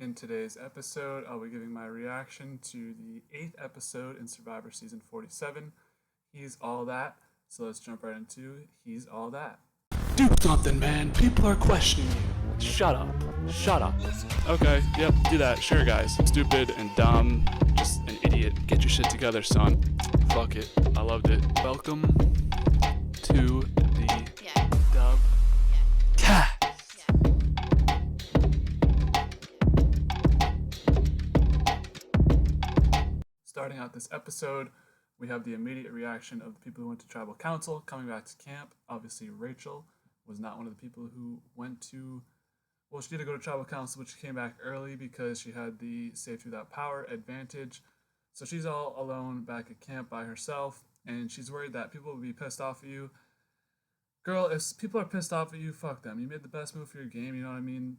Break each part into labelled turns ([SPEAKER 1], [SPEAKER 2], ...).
[SPEAKER 1] In today's episode, I'll be giving my reaction to the 8th episode in Survivor Season 47. He's All That. So let's jump right into He's All That.
[SPEAKER 2] Do something, man. People are questioning you. Shut up. Shut up. Okay, yep, do that. Sure, guys. Stupid and dumb. Just an idiot. Get your shit together, son. Fuck it. I loved it. Welcome to the Dub Cast.
[SPEAKER 1] Starting out this episode, we have the immediate reaction of the people who went to tribal council coming back to camp. Obviously, Rachel was not one of the people who went to. Well, she did go to tribal council, but she came back early because she had the safety without power advantage. So she's all alone back at camp by herself, and she's worried that people will be pissed off at you. Girl, if people are pissed off at you, fuck them. You made the best move for your game. You know what I mean?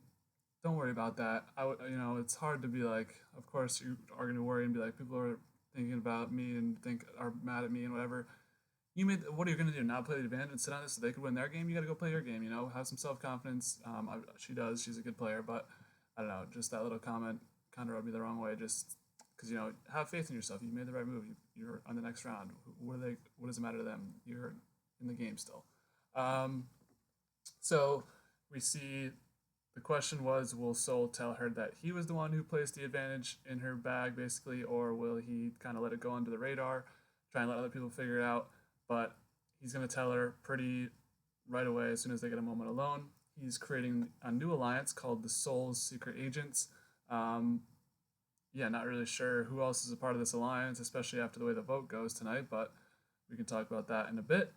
[SPEAKER 1] Don't worry about that. It's hard to be like, of course you are gonna worry and be like, people are thinking about me and think are mad at me and whatever. What are you gonna do? Not play the advantage and sit on it so they could win their game? You gotta go play your game. Have some self confidence. She does. She's a good player, but I don't know. Just that little comment kind of rubbed me the wrong way. Just because have faith in yourself. You made the right move. You're on the next round. What are they? What does it matter to them? You're in the game still. Um, so we see the question was, will Soul tell her that he was the one who placed the advantage in her bag, basically, or will he kind of let it go under the radar, try and let other people figure it out? But he's going to tell her pretty right away as soon as they get a moment alone. He's creating a new alliance called the Soul's Secret Agents. Not really sure who else is a part of this alliance, especially after the way the vote goes tonight, but we can talk about that in a bit.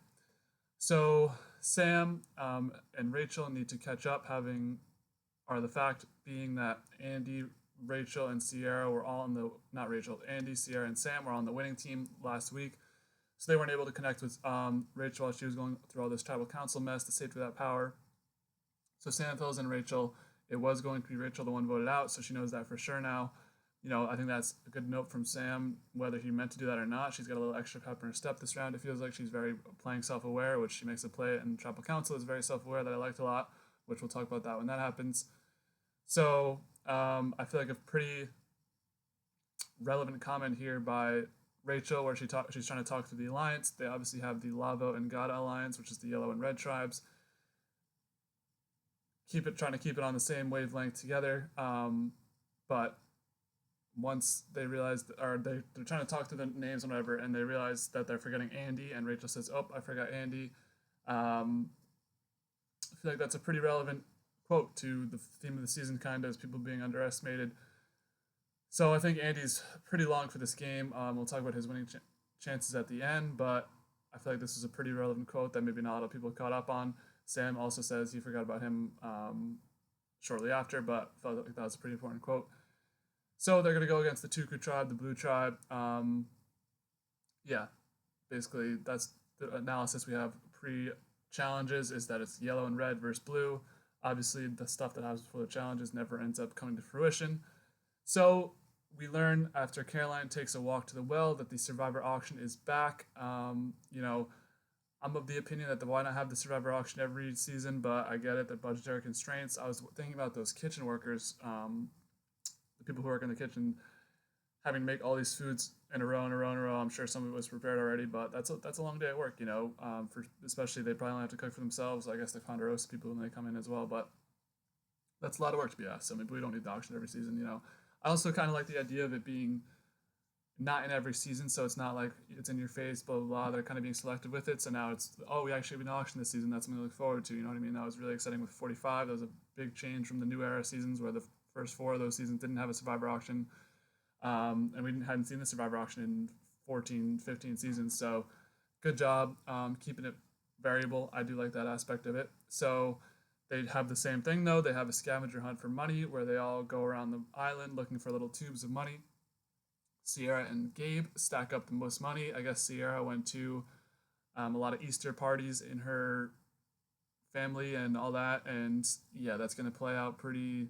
[SPEAKER 1] So Sam and Rachel need to catch up, the fact being that Andy, Rachel, and Sierra were all on the not Rachel, Andy, Sierra, and Sam were on the winning team last week, so they weren't able to connect with Rachel while she was going through all this tribal council mess, the safety without power. So Sam fills in Rachel. It was going to be Rachel the one voted out, so she knows that for sure now. I think that's a good note from Sam, whether he meant to do that or not. She's got a little extra pep in her step this round. It feels like she's very playing self-aware, which she makes a play in tribal council is very self-aware that I liked a lot, which we'll talk about that when that happens. So I feel like a pretty relevant comment here by Rachel, where she's trying to talk to the alliance. They obviously have the Lavo and Gada alliance, which is the yellow and red tribes. Trying to keep it on the same wavelength together. But once they realize, or they're trying to talk to the names and whatever, and they realize that they're forgetting Andy, and Rachel says, "Oh, I forgot Andy." I feel like that's a pretty relevant quote to the theme of the season, kind of, as people being underestimated. So I think Andy's pretty long for this game. We'll talk about his winning chances at the end, but I feel like this is a pretty relevant quote that maybe not a lot of people caught up on. Sam also says he forgot about him shortly after, but felt like that was a pretty important quote. So they're going to go against the Tuku tribe, the blue tribe. Basically that's the analysis we have pre-challenges, is that it's yellow and red versus blue. Obviously, the stuff that happens before the challenges never ends up coming to fruition. So we learn after Caroline takes a walk to the well that the Survivor auction is back. I'm of the opinion that why not have the Survivor auction every season, but I get it, the budgetary constraints. I was thinking about those kitchen workers, the people who work in the kitchen, having to make all these foods in a row. I'm sure some of it was prepared already, but that's a long day at work, for especially they probably don't have to cook for themselves. I guess they ponderosa people when they come in as well, but that's a lot of work to be asked. So maybe we don't need the auction every season. I also kind of like the idea of it being not in every season, so it's not like it's in your face, blah blah blah. They're kind of being selective with it. So now it's, we actually have an auction this season. That's something to look forward to. You know what I mean? That was really exciting with 45. That was a big change from the new era seasons where the first 4 of those seasons didn't have a Survivor auction. And we hadn't seen the Survivor auction in 14, 15 seasons. So good job keeping it variable. I do like that aspect of it. So they have the same thing, though. They have a scavenger hunt for money where they all go around the island looking for little tubes of money. Sierra and Gabe stack up the most money. I guess Sierra went to a lot of Easter parties in her family and all that. And yeah, that's going to play out pretty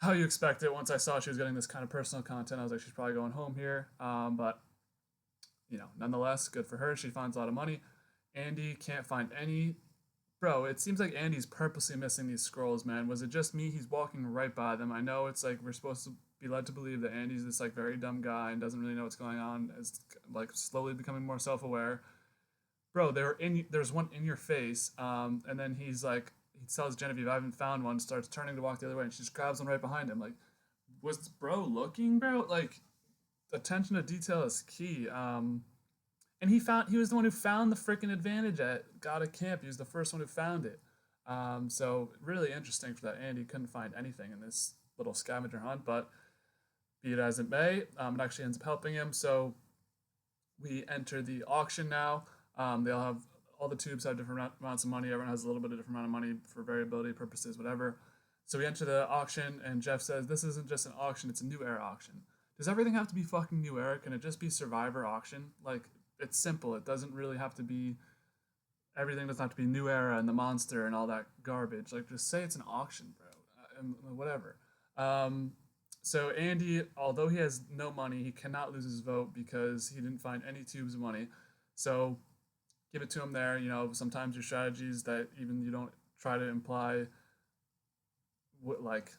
[SPEAKER 1] how you expect it. Once I saw she was getting this kind of personal content, I was like, she's probably going home here. But nonetheless, good for her. She finds a lot of money. Andy can't find any Bro, it seems like Andy's purposely missing these scrolls, man. Was it just me? He's walking right by them. I know it's like we're supposed to be led to believe that Andy's this like very dumb guy and doesn't really know what's going on. Is like slowly becoming more self-aware. Bro, there's one in your face, and then he tells Genevieve, "I haven't found one." Starts turning to walk the other way, and she just grabs one right behind him. Like, was bro looking, bro? Like, attention to detail is key. And he was the one who found the freaking advantage at God of Camp. He was the first one who found it. So really interesting for that. Andy couldn't find anything in this little scavenger hunt, but be it as it may, it actually ends up helping him. So we enter the auction now. They all have all the tubes have different amounts of money. Everyone has a little bit of different amount of money for variability purposes, whatever. So we enter the auction, and Jeff says, "This isn't just an auction; it's a new era auction." Does everything have to be fucking new era? Can it just be Survivor auction? Like, it's simple. It doesn't really have to be. Everything doesn't have to be new era and the monster and all that garbage. Like, just say it's an auction, bro, and whatever. Um, so Andy, although he has no money, he cannot lose his vote because he didn't find any tubes of money. So give it to him there. You know, sometimes your strategies that even you don't try to imply what like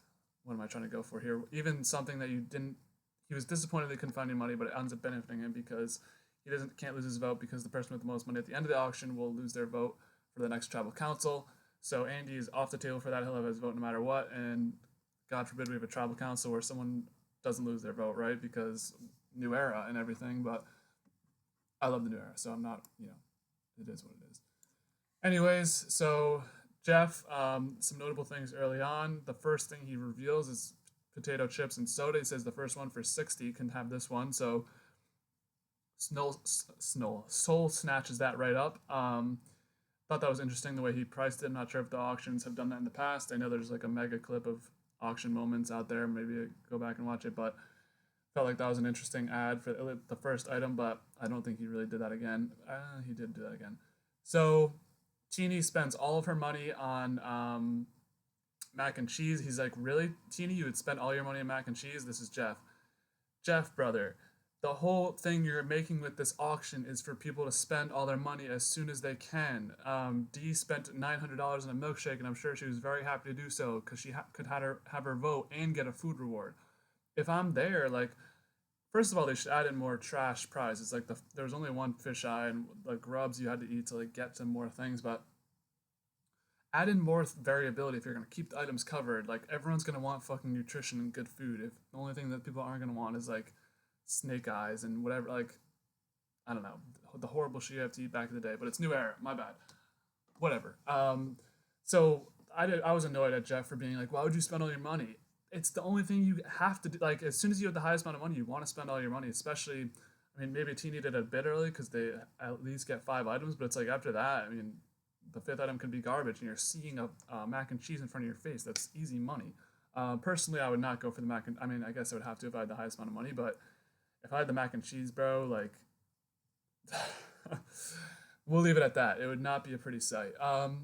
[SPEAKER 1] what am I trying to go for here? Even something that you didn't he was disappointed they couldn't find any money, but it ends up benefiting him because he doesn't can't lose his vote because the person with the most money at the end of the auction will lose their vote for the next tribal council. So Andy is off the table for that. He'll have his vote no matter what, and God forbid we have a tribal council where someone doesn't lose their vote, right? Because new era and everything. But I love the new era, so I'm not, it is what it is. Anyways, so Jeff, some notable things early on. The first thing he reveals is potato chips and soda. He says the first one for 60 can have this one. So Soul snatches that right up. Thought that was interesting the way he priced it. I'm not sure if the auctions have done that in the past. I know there's like a mega clip of auction moments out there. Maybe go back and watch it, but felt like that was an interesting ad for the first item, but I don't think he really did that again. He did do that again. So Teeny spends all of her money on mac and cheese. He's like, "Really, Teeny? You would spend all your money on mac and cheese?" This is Jeff. Jeff, brother, the whole thing you're making with this auction is for people to spend all their money as soon as they can. Dee spent $900 on a milkshake, and I'm sure she was very happy to do so because she could have her vote and get a food reward. If I'm there, like, first of all, they should add in more trash prizes. Like there was only one fisheye and like grubs you had to eat to like get to more things, but add in more variability if you're gonna keep the items covered. Like everyone's gonna want fucking nutrition and good food. If the only thing that people aren't gonna want is like snake eyes and whatever, like I don't know, the horrible shit you have to eat back in the day. But it's new era, my bad. Whatever. So I was annoyed at Jeff for being like, why would you spend all your money? It's the only thing you have to do. Like as soon as you have the highest amount of money, you want to spend all your money. Especially, I mean, maybe Teeny did it a bit early because they at least get 5 items. But it's like after that, I mean, the fifth item could be garbage, and you're seeing a mac and cheese in front of your face. That's easy money. Personally, I would not go for the mac and. I mean, I guess I would have to if I had the highest amount of money. But if I had the mac and cheese, bro, like, we'll leave it at that. It would not be a pretty sight.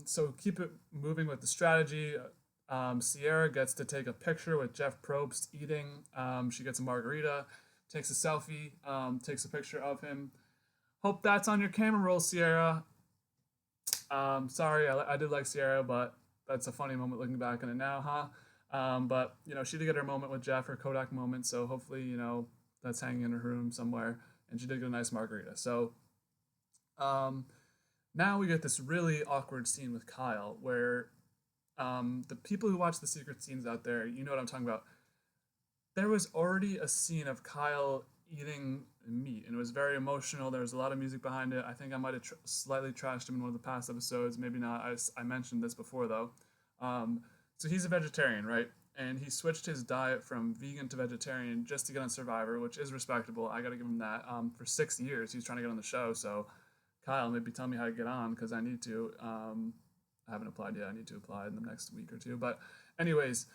[SPEAKER 1] So keep it moving with the strategy. Sierra gets to take a picture with Jeff Probst eating. She gets a margarita, takes a selfie, takes a picture of him. Hope that's on your camera roll, Sierra. Sorry, I did like Sierra, but that's a funny moment looking back on it now, huh? But, she did get her moment with Jeff, her Kodak moment, so hopefully, that's hanging in her room somewhere, and she did get a nice margarita. So, now we get this really awkward scene with Kyle where the people who watch the secret scenes out there, you know what I'm talking about. There was already a scene of Kyle eating meat, and it was very emotional. There was a lot of music behind it. I think I might have slightly trashed him in one of the past episodes. Maybe not. I mentioned this before, though. So he's a vegetarian, right? And he switched his diet from vegan to vegetarian just to get on Survivor, which is respectable. I got to give him that. For 6 years, he's trying to get on the show. So, Kyle, maybe tell me how to get on because I need to. I haven't applied yet. I need to apply in the next week or two. But anyways,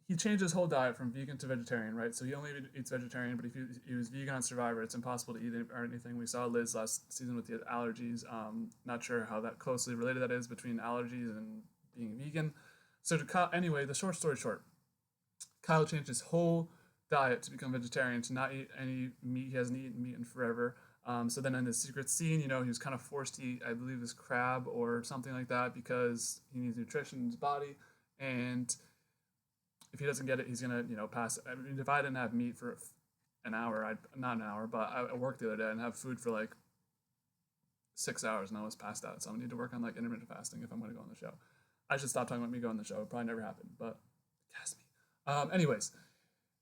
[SPEAKER 1] he changed his whole diet from vegan to vegetarian, right? So he only eats vegetarian, but if he was vegan on Survivor, it's impossible to eat it or anything. We saw Liz last season with the allergies. Not sure how that closely related that is between allergies and being vegan. So anyway, the short story short, Kyle changed his whole diet to become vegetarian, to not eat any meat. He hasn't eaten meat in forever. So then in the secret scene, he was kind of forced to eat, I believe, this crab or something like that because he needs nutrition in his body. And if he doesn't get it, he's gonna, pass. I mean, if I didn't have meat for an hour, not an hour, but I worked the other day and have food for like 6 hours and I was passed out. So I need to work on like intermittent fasting if I'm gonna go on the show. I should stop talking about me going on the show. It probably never happened, but cast me. Anyways,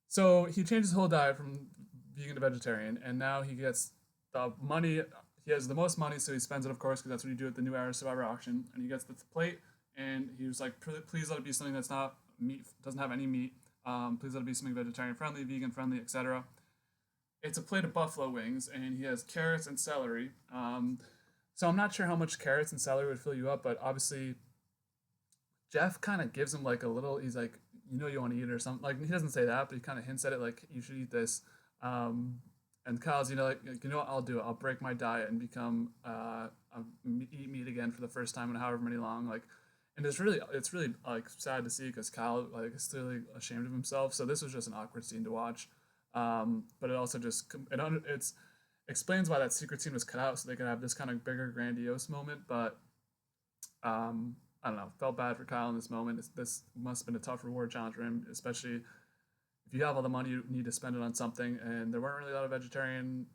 [SPEAKER 1] so he changed his whole diet from vegan to vegetarian, and now he gets the money. He has the most money, so he spends it, of course, because that's what you do at the New Era Survivor auction. And he gets the plate, and he was like, "Please let it be something that's not meat, doesn't have any meat. Please let it be something vegetarian friendly, vegan friendly, etc." It's a plate of buffalo wings, and he has carrots and celery. So I'm not sure how much carrots and celery would fill you up, but obviously Jeff kind of gives him like a little. He's like, you want to eat it or something. Like he doesn't say that, but he kind of hints at it, like you should eat this. And Kyle's, like what, I'll do it. I'll break my diet and become eat meat again for the first time in however many long. Like, and it's really like sad to see because Kyle like is clearly ashamed of himself. So this was just an awkward scene to watch. But it also just it's explains why that secret scene was cut out so they could have this kind of bigger grandiose moment. But I don't know, felt bad for Kyle in this moment. This must have been a tough reward challenge for him, especially if you have all the money, you need to spend it on something. And there weren't really a lot of vegetarian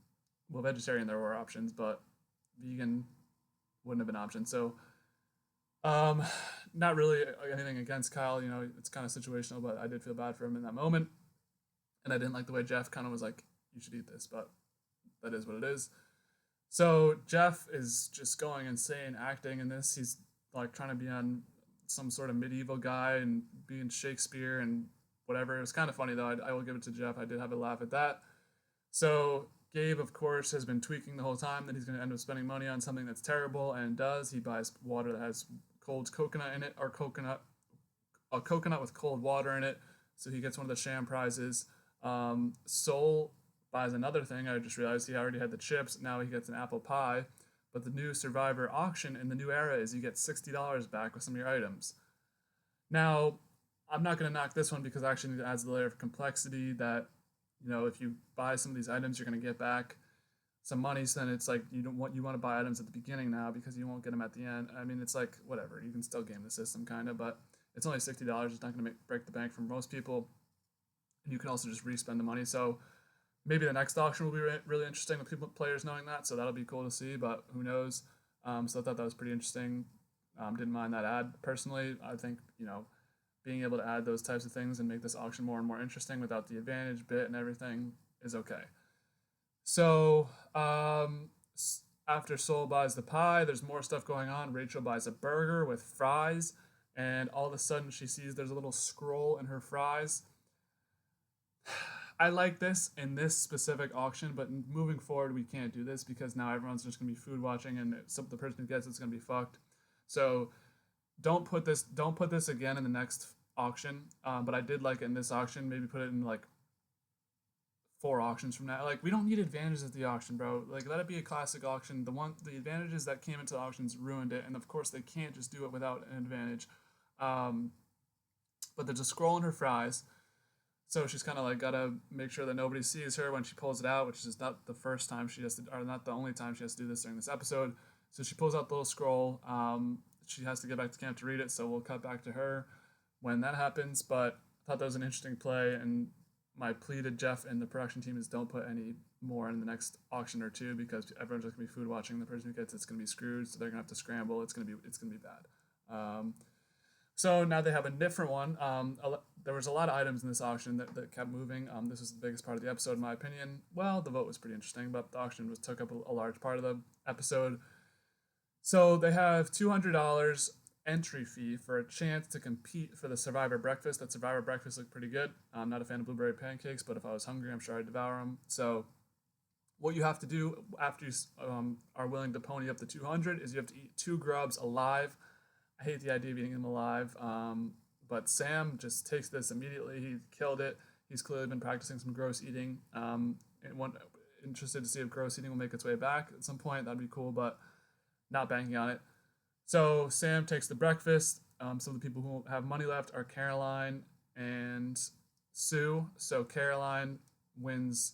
[SPEAKER 1] there were options, but vegan wouldn't have been options. So not really anything against Kyle, it's kind of situational, but I did feel bad for him in that moment. And I didn't like the way Jeff kind of was like, you should eat this, but that is what it is. So Jeff is just going insane acting in this. He's like trying to be on some sort of medieval guy and being Shakespeare and whatever. It was kind of funny though. I will give it to Jeff. I did have a laugh at that. So Gabe, of course, has been tweaking the whole time that he's going to end up spending money on something that's terrible, and does. He buys water that has cold coconut in it, or a coconut with cold water in it. So he gets one of the sham prizes. Soul buys another thing. I just realized he already had the chips. Now he gets an apple pie. But the new Survivor auction in the new era is you get $60 back with some of your items. Now, I'm not going to knock this one because actually it adds the layer of complexity that, if you buy some of these items, you're going to get back some money. So then it's like you want to buy items at the beginning now because you won't get them at the end. I mean, it's like whatever. You can still game the system kind of, but it's only $60. It's not going to break the bank for most people. And you can also just re-spend the money. So maybe the next auction will be really interesting with players knowing that, so that'll be cool to see, but who knows. So I thought that was pretty interesting. Didn't mind that ad. Personally, I think, being able to add those types of things and make this auction more and more interesting without the advantage bit and everything is okay. So after Soul buys the pie, there's more stuff going on. Rachel buys a burger with fries, and all of a sudden she sees there's a little scroll in her fries. I like this in this specific auction, but moving forward, we can't do this because now everyone's just going to be food watching, and the person who gets it's going to be fucked. So don't put this again in the next auction. But I did like it in this auction. Maybe put it in like 4 auctions from now. Like we don't need advantages at the auction, bro. Like let it be a classic auction. The advantages that came into the auctions ruined it, and of course they can't just do it without an advantage. But there's a scroll in her fries. So she's kind of like got to make sure that nobody sees her when she pulls it out, which is not the first time she has to, or not the only time she has to do this during this episode. So she pulls out the little scroll. She has to get back to camp to read it, so we'll cut back to her when that happens. But I thought that was an interesting play, and my plea to Jeff and the production team is don't put any more in the next auction or two because everyone's just gonna be food watching. The person who gets it's gonna be screwed, so they're gonna have to scramble. It's gonna be bad. So now they have a different one. There was a lot of items in this auction that kept moving. This was the biggest part of the episode, in my opinion. Well, the vote was pretty interesting, but the auction took up a large part of the episode. So they have $200 entry fee for a chance to compete for the Survivor breakfast. That Survivor breakfast looked pretty good. I'm not a fan of blueberry pancakes, but if I was hungry, I'm sure I'd devour them. So what you have to do after you are willing to pony up the 200 is you have to eat 2 grubs alive. I hate the idea of eating them alive, but Sam just takes this immediately. He killed it. He's clearly been practicing some gross eating. Interested to see if gross eating will make its way back at some point. That'd be cool, but not banking on it. So Sam takes the breakfast. Some of the people who have money left are Caroline and Sue. So Caroline wins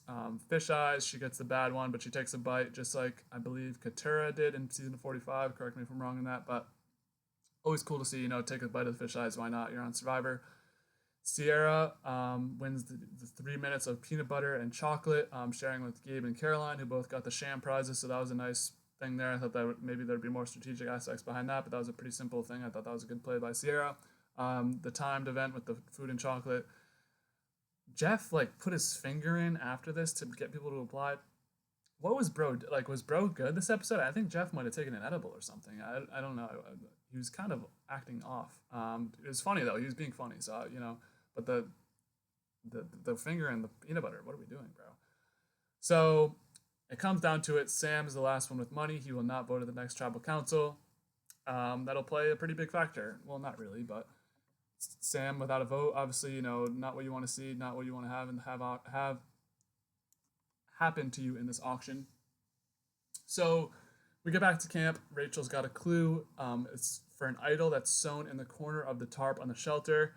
[SPEAKER 1] Fish Eyes. She gets the bad one, but she takes a bite, just like I believe Katura did in season 45. Correct me if I'm wrong in that, but always cool to see, take a bite of the Fish Eyes. Why not? You're on Survivor. Sierra wins the 3 minutes of peanut butter and chocolate, sharing with Gabe and Caroline, who both got the sham prizes. So that was a nice thing there. I thought that maybe there'd be more strategic aspects behind that, but that was a pretty simple thing. I thought that was a good play by Sierra. The timed event with the food and chocolate. Jeff put his finger in after this to get people to apply. What was bro like? Was bro good this episode? I think Jeff might have taken an edible or something. I don't know. He was kind of acting off. It was funny though. He was being funny. So but the finger and the peanut butter. What are we doing, bro? So it comes down to it. Sam is the last one with money. He will not vote at the next tribal council. That'll play a pretty big factor. Well, not really, but Sam without a vote, obviously, not what you want to see, not what you want to have and have happen to you in this auction. So we get back to camp. Rachel's got a clue. It's for an idol that's sewn in the corner of the tarp on the shelter.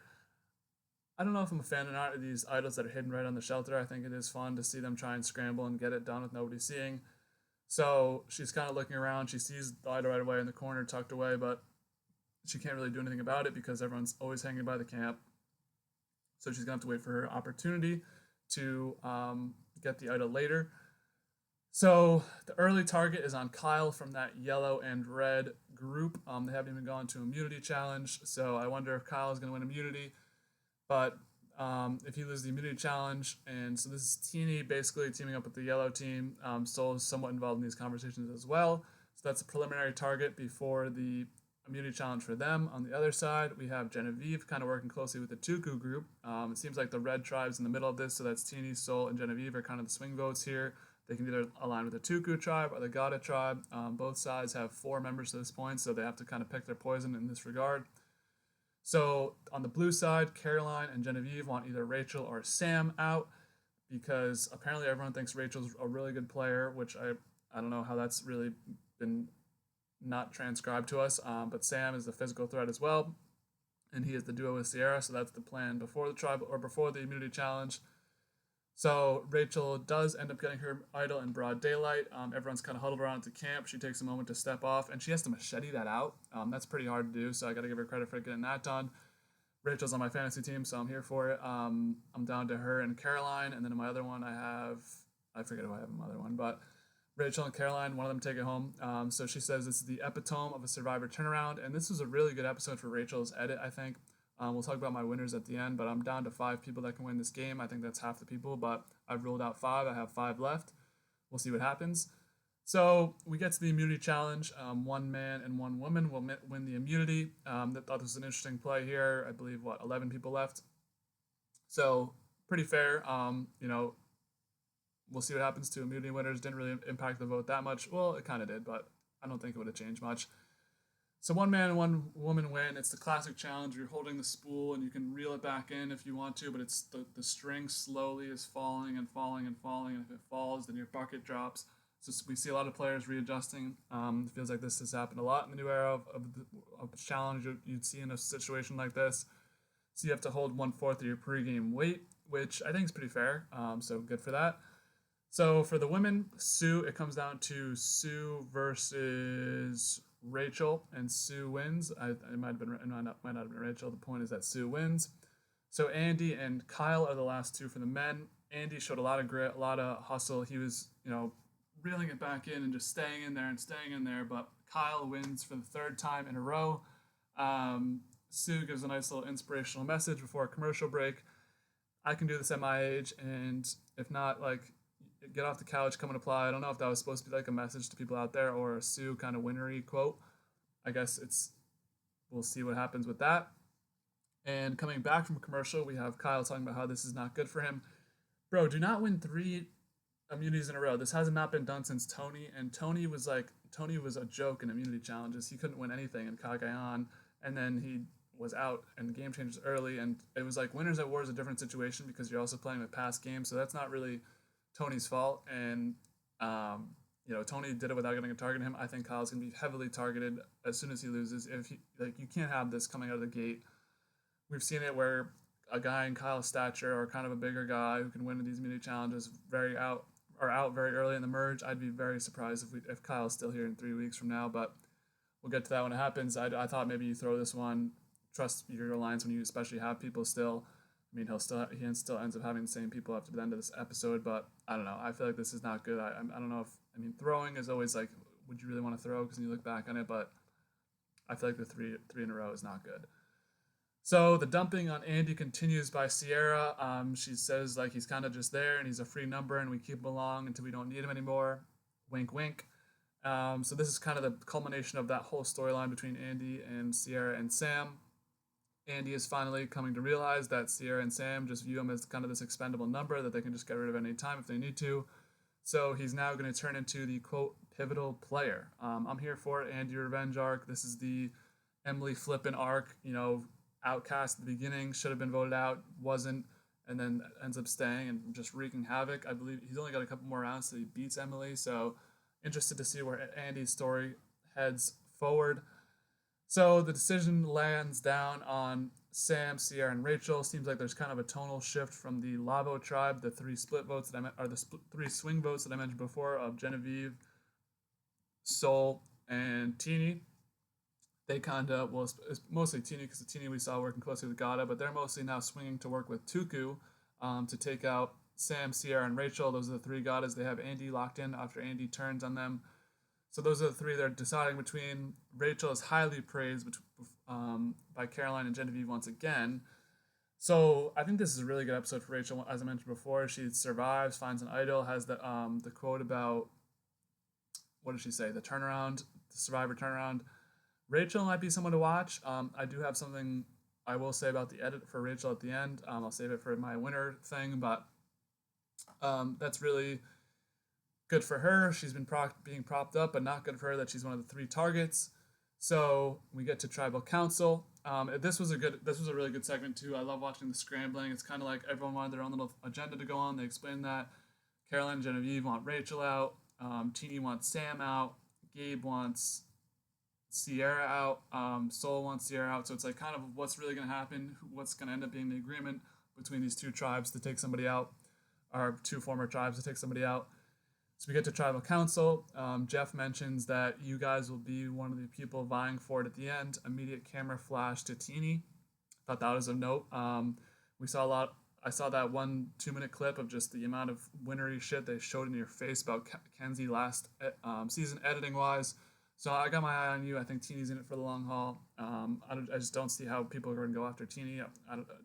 [SPEAKER 1] I don't know if I'm a fan or not of these idols that are hidden right on the shelter. I think it is fun to see them try and scramble and get it done with nobody seeing. So she's kind of looking around. She sees the idol right away in the corner, tucked away, but she can't really do anything about it because everyone's always hanging by the camp. So she's going to have to wait for her opportunity to get the idol later. So the early target is on Kyle from that yellow and red group. They haven't even gone to immunity challenge, so I wonder if Kyle is going to win immunity. But if he loses the immunity challenge, and so this is Teeny basically teaming up with the yellow team. Soul is somewhat involved in these conversations as well. So that's a preliminary target before the immunity challenge for them. On the other side, we have Genevieve kind of working closely with the Tuku group. It seems like the red tribe's in the middle of this, so that's Teeny, Soul, and Genevieve are kind of the swing votes here. They can either align with the Tuku tribe or the Gada tribe. Both sides have 4 members to this point, so they have to kind of pick their poison in this regard. So on the blue side, Caroline and Genevieve want either Rachel or Sam out because apparently everyone thinks Rachel's a really good player, which I don't know how that's really been not transcribed to us. But Sam is the physical threat as well, and he is the duo with Sierra, so that's the plan before the tribe or before the immunity challenge. So Rachel does end up getting her idol in broad daylight. Everyone's kind of huddled around at the camp. She takes a moment to step off, and she has to machete that out. That's pretty hard to do, so I got to give her credit for getting that done. Rachel's on my fantasy team, so I'm here for it. I'm down to her and Caroline, and then in my other one I forget who I have in my other one, but Rachel and Caroline, one of them take it home. So she says this is the epitome of a Survivor turnaround, and this was a really good episode for Rachel's edit, I think. We'll talk about my winners at the end, but I'm down to 5 people that can win this game. I think that's half the people, but I've ruled out 5. I have 5 left. We'll see what happens. So we get to the immunity challenge. 1 man and 1 woman will win the immunity. I thought this was an interesting play here. I believe, 11 people left. So pretty fair. We'll see what happens to immunity winners. Didn't really impact the vote that much. Well, it kind of did, but I don't think it would have changed much. So 1 man and 1 woman win. It's the classic challenge. You're holding the spool and you can reel it back in if you want to, but it's the string slowly is falling and falling and falling, and if it falls, then your bucket drops. So we see a lot of players readjusting. It feels like this has happened a lot in the new era of challenge you'd see in a situation like this. So you have to hold 1/4 of your pregame weight, which I think is pretty fair. So good for that. So for the women, Sue, it comes down to Sue versus Rachel, and Sue wins. It might not have been Rachel. The point is that Sue wins. So Andy and Kyle are the last 2 for the men. Andy showed a lot of grit, a lot of hustle. He was, reeling it back in and just staying in there. But Kyle wins for the 3rd time in a row. Sue gives a nice little inspirational message before a commercial break. I can do this at my age, and if not, get off the couch, come and apply. I don't know if that was supposed to be a message to people out there or a Sue kind of winnery quote. I guess we'll see what happens with that. And coming back from commercial, we have Kyle talking about how this is not good for him. Bro, do not win 3 immunities in a row. This has not been done since Tony, and Tony was a joke in immunity challenges. He couldn't win anything in Cagayan, and then he was out and the game changed early, and it was Winners at War is a different situation because you're also playing with past games, so that's not really Tony's fault. And Tony did it without getting a target on him. I think Kyle's gonna be heavily targeted as soon as he loses. If you can't have this coming out of the gate. We've seen it where a guy in Kyle's stature or kind of a bigger guy who can win these immunity challenges out very early in the merge. I'd be very surprised if Kyle's still here in 3 weeks from now, but we'll get to that when it happens. I thought maybe you throw this one, trust your alliance when you especially have people still. I mean, he still ends up having the same people after the end of this episode, but I don't know. I feel like this is not good. I don't know if I mean throwing is always like, would you really want to throw? Because you look back on it, but I feel like the three in a row is not good. So the dumping on Andy continues by Sierra. She says like he's kind of just there and he's a free number and we keep him along until we don't need him anymore. Wink, wink. So this is kind of the culmination of that whole storyline between Andy and Sierra and Sam. Andy is finally coming to realize that Sierra and Sam just view him as kind of this expendable number that they can just get rid of any time if they need to. So he's now going to turn into the, quote, pivotal player. I'm here for it. Andy Revenge arc. This is the Emily Flippin arc. You know, outcast at the beginning, should have been voted out, wasn't, and then ends up staying and just wreaking havoc. I believe he's only got a couple more rounds till he beats Emily. So interested to see where Andy's story heads forward. So the decision lands down on Sam, Sierra, and Rachel. Seems like there's kind of a tonal shift from the Lavo tribe, the three split votes that three swing votes that I mentioned before of Genevieve, Sol, and Teeny. They kind of, well, it's mostly Teeny because the Teeny we saw working closely with Gata, but they're mostly now swinging to work with Tuku to take out Sam, Sierra, and Rachel. Those are the three Gatas. They have Andy locked in after Andy turns on them. So those are the three they're deciding between. Rachel is highly praised by Caroline and Genevieve once again. So I think this is a really good episode for Rachel. As I mentioned before, she survives, finds an idol, has the quote about, what did she say? The turnaround, the survivor turnaround. Rachel might be someone to watch. I do have something I will say about the edit for Rachel at the end. I'll save it for my winner thing, but that's really good for her. She's been being propped up, but not good for her that she's one of the three targets. So we get to Tribal Council. This was a really good segment too. I love watching the scrambling. It's kind of like everyone wanted their own little agenda to go on. They explained that Caroline and Genevieve want Rachel out. Teeny wants Sam out. Gabe wants Sierra out. Sol wants Sierra out. So it's like kind of what's really going to happen. What's going to end up being the agreement between these two tribes to take somebody out, or two former tribes to take somebody out. So we get to Tribal Council. Jeff mentions that you guys will be one of the people vying for it at the end. Immediate camera flash to Teeny. Thought that was a note. We saw a lot. I saw that 1 2-minute clip of just the amount of winnery shit they showed in your face about Kenzie last season editing wise. So I got my eye on you. I think Teeny's in it for the long haul. I just don't see how people are going to go after Teeny.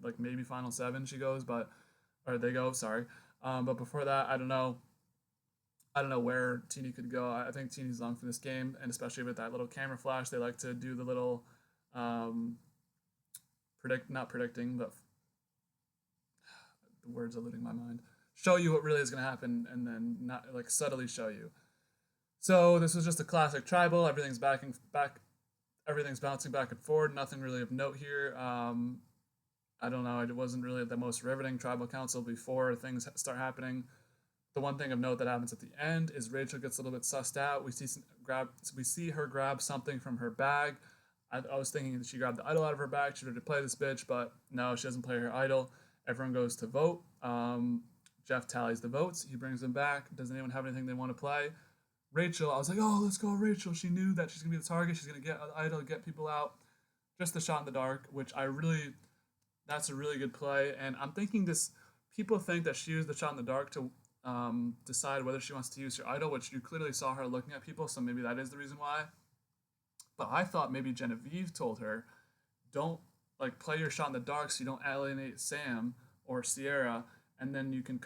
[SPEAKER 1] Like maybe Final 7 she goes, or they go. Sorry, but before that, I don't know. I don't know where Teeny could go. I think Teeny's long for this game, and especially with that little camera flash, they like to do the little not predicting, but the words eluding my mind. Show you what really is going to happen, and then not like subtly show you. So this was just a classic tribal. Everything's everything's bouncing back and forward. Nothing really of note here. I don't know. It wasn't really the most riveting tribal council before things start happening. The one thing of note that happens at the end is Rachel gets a little bit sussed out. We see her grab something from her bag. I was thinking that she grabbed the idol out of her bag. She wanted to play this bitch, but no, she doesn't play her idol. Everyone goes to vote. Jeff tallies the votes. He brings them back. Does anyone have anything they want to play? Rachel, I was like, oh, let's go, Rachel. She knew that she's going to be the target. She's going to get an idol, get people out. Just the shot in the dark, which that's a really good play. And I'm thinking people think that she used the shot in the dark to decide whether she wants to use her idol, which you clearly saw her looking at people, so maybe that is the reason why. But I thought maybe Genevieve told her, don't play your shot in the dark so you don't alienate Sam or Sierra, and then you can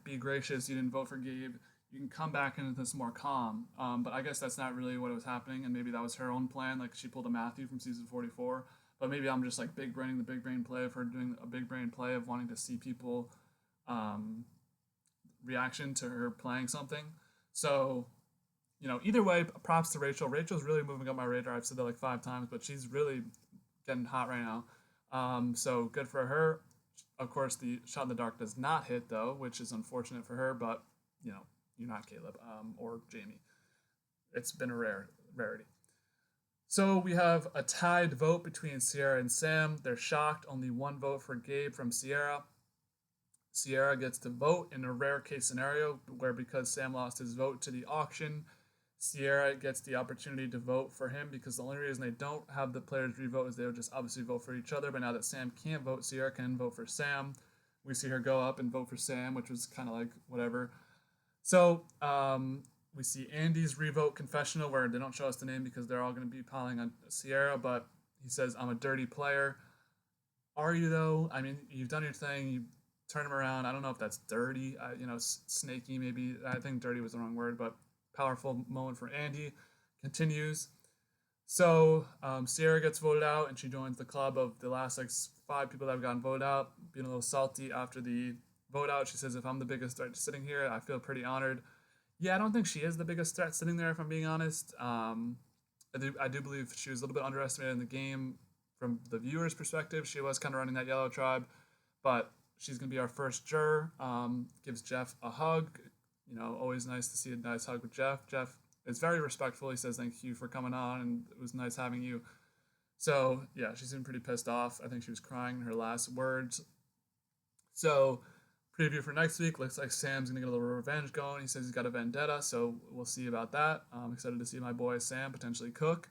[SPEAKER 1] be gracious. You didn't vote for Gabe. You can come back into this more calm. But I guess that's not really what was happening, and maybe that was her own plan. Like she pulled a Matthew from season 44. But maybe I'm just big braining the big brain play of her doing a big brain play of wanting to see people reaction to her playing something. So, either way, props to Rachel. Rachel's really moving up my radar. I've said that 5 times, but she's really getting hot right now. So good for her. Of course, the shot in the dark does not hit though, which is unfortunate for her, but you're not Caleb or Jamie. It's been a rarity. So we have a tied vote between Sierra and Sam. They're shocked. Only one vote for Gabe from Sierra. Sierra gets to vote in a rare case scenario where, because Sam lost his vote to the auction, Sierra gets the opportunity to vote for him, because the only reason they don't have the players re-vote is they would just obviously vote for each other. But now that Sam can't vote, Sierra can vote for Sam. We see her go up and vote for Sam, which was kind of like whatever. So we see Andy's revote confessional, where they don't show us the name because they're all going to be piling on Sierra, but he says, "I'm a dirty player." Are you though? I mean, you've done your thing. You turn him around. I don't know if that's dirty. Snaky maybe. I think dirty was the wrong word, but powerful moment for Andy. Continues. So Sierra gets voted out, and she joins the club of the last like 5 people that have gotten voted out. Being a little salty after the vote out, she says, "If I'm the biggest threat sitting here, I feel pretty honored." Yeah, I don't think she is the biggest threat sitting there, if I'm being honest. I do believe she was a little bit underestimated in the game from the viewer's perspective. She was kind of running that yellow tribe, but she's going to be our first juror. Gives Jeff a hug. Always nice to see a nice hug with Jeff. Jeff is very respectful. He says, "Thank you for coming on, and it was nice having you." So, yeah, she seemed pretty pissed off. I think she was crying in her last words. So, preview for next week. Looks like Sam's going to get a little revenge going. He says he's got a vendetta, so we'll see about that. I'm excited to see my boy Sam potentially cook.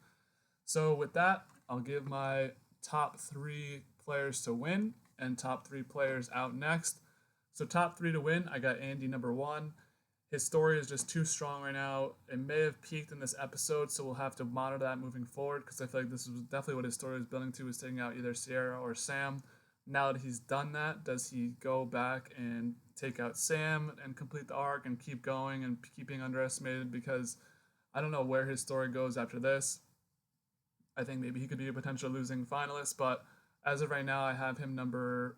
[SPEAKER 1] So, with that, I'll give my top 3 players to win and top 3 players out next. So, top 3 to win, I got Andy number 1. His story is just too strong right now. It may have peaked in this episode, so we'll have to monitor that moving forward, because I feel like this was definitely what his story was building to, was taking out either Sierra or Sam. Now that he's done that, does he go back and take out Sam and complete the arc and keep going and keep being underestimated? Because I don't know where his story goes after this. I think maybe he could be a potential losing finalist, but as of right now, I have him number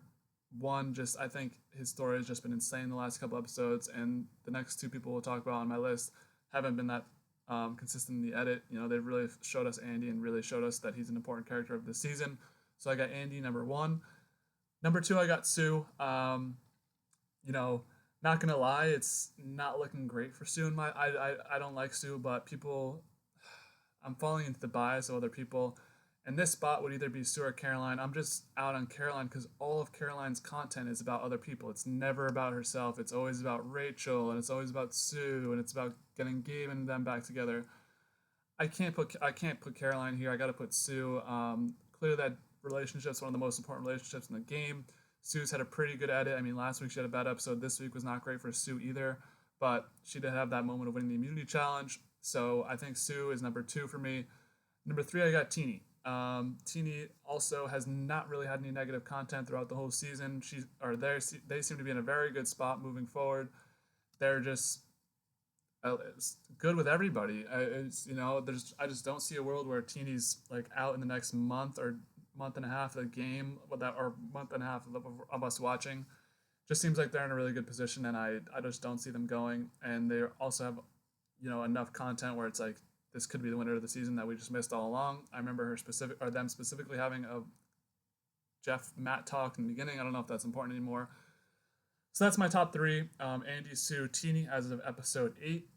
[SPEAKER 1] 1. Just, I think his story has just been insane the last couple episodes, and the next 2 people we'll talk about on my list haven't been that consistent in the edit. They've really showed us Andy and really showed us that he's an important character of this season. So I got Andy number 1. Number 2, I got Sue. Not gonna lie, it's not looking great for Sue. I don't like Sue, but I'm falling into the bias of other people. And this spot would either be Sue or Caroline. I'm just out on Caroline because all of Caroline's content is about other people. It's never about herself. It's always about Rachel, and it's always about Sue, and it's about getting Gabe and them back together. I can't put Caroline here. I got to put Sue. Clearly, that relationship's one of the most important relationships in the game. Sue's had a pretty good edit. I mean, last week she had a bad episode. This week was not great for Sue either, but she did have that moment of winning the immunity challenge. So I think Sue is number 2 for me. Number 3, I got Teeny. Teeny also has not really had any negative content throughout the whole season. They seem to be in a very good spot moving forward. They're just good with everybody. I just don't see a world where Teeny's like out in the next month or month and a half of the game, or month and a half of us watching. Just seems like they're in a really good position, and I just don't see them going. And they also have enough content where it's like, this could be the winner of the season that we just missed all along. I remember them specifically having a Jeff Matt talk in the beginning. I don't know if that's important anymore. So that's my top 3. Andy, Sue, Teeny as of episode 8.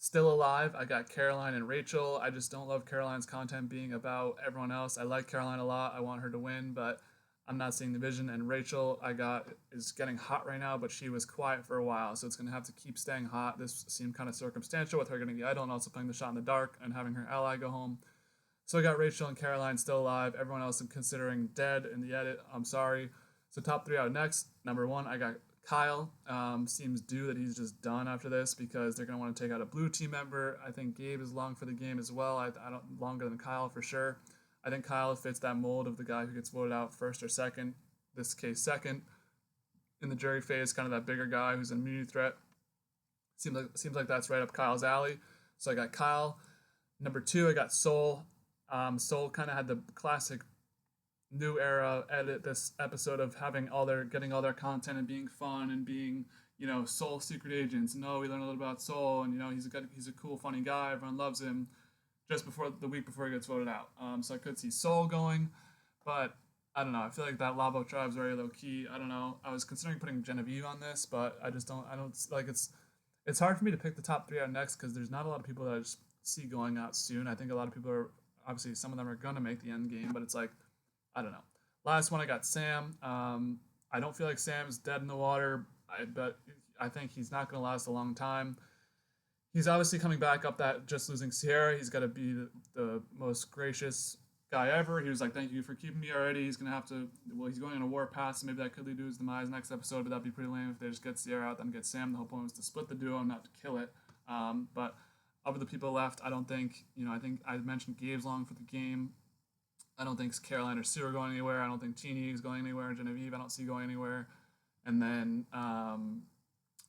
[SPEAKER 1] Still alive, I got Caroline and Rachel. I just don't love Caroline's content being about everyone else. I like Caroline a lot. I want her to win, but I'm not seeing the vision. And Rachel, is getting hot right now, but she was quiet for a while, so it's going to have to keep staying hot. This seemed kind of circumstantial with her getting the idol and also playing the shot in the dark and having her ally go home. So I got Rachel and Caroline still alive. Everyone else I'm considering dead in the edit. I'm sorry. So top 3 out next. Number 1, I got Kyle. Seems due that he's just done after this, because they're going to want to take out a blue team member. I think Gabe is long for the game as well. I don't longer than Kyle for sure. I think Kyle fits that mold of the guy who gets voted out first or second. This case, second. In the jury phase, kind of that bigger guy who's an immunity threat. Seems like that's right up Kyle's alley. So I got Kyle. Number 2, I got Soul. Soul kind of had the classic new era edit this episode of getting all their content and being fun and being Soul secret agents. We learn a little about Soul, and he's a cool, funny guy. Everyone loves him. Just before the week before he gets voted out. So I could see Soul going, but I don't know. I feel like that Labo tribe's very low key. I don't know. I was considering putting Genevieve on this, but I don't like it's hard for me to pick the top 3 out next, because there's not a lot of people that I just see going out soon. I think a lot of people obviously some of them are gonna make the end game, but it's like, I don't know. Last one I got Sam. I don't feel like Sam is dead in the water. But I think he's not gonna last a long time. He's obviously coming back up that just losing Sierra. He's got to be the most gracious guy ever. He was like, "Thank you for keeping me already." He's gonna have to. Well, he's going on a war path, so maybe that could lead to his demise next episode. But that'd be pretty lame if they just get Sierra out, then get Sam. The whole point was to split the duo, not to kill it. But of the people left, I don't think I think I mentioned Gabe's long for the game. I don't think Caroline or Sue are going anywhere. I don't think Teeny is going anywhere. Genevieve, I don't see going anywhere. And then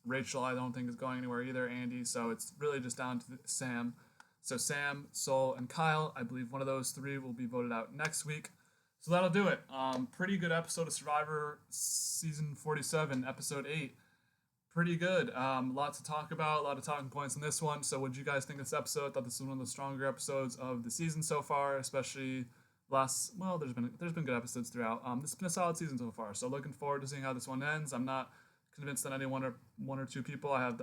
[SPEAKER 1] Rachel, I don't think is going anywhere either. Andy, so it's really just down to Sam. So Sam, Sol, and Kyle, I believe one of those three will be voted out next week. So that'll do it. Pretty good episode of Survivor season 47, episode 8. Pretty good. Lots to talk about, a lot of talking points in this one. So what did you guys think of this episode? I thought this was one of the stronger episodes of the season so far, especially there's been good episodes throughout. This has been a solid season so far. So looking forward to seeing how this one ends. I'm not convinced that any one or two people I have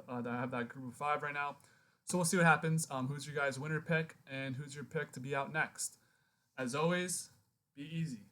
[SPEAKER 1] that group of 5 right now. So we'll see what happens. Who's your guys' winner pick, and who's your pick to be out next? As always, be easy.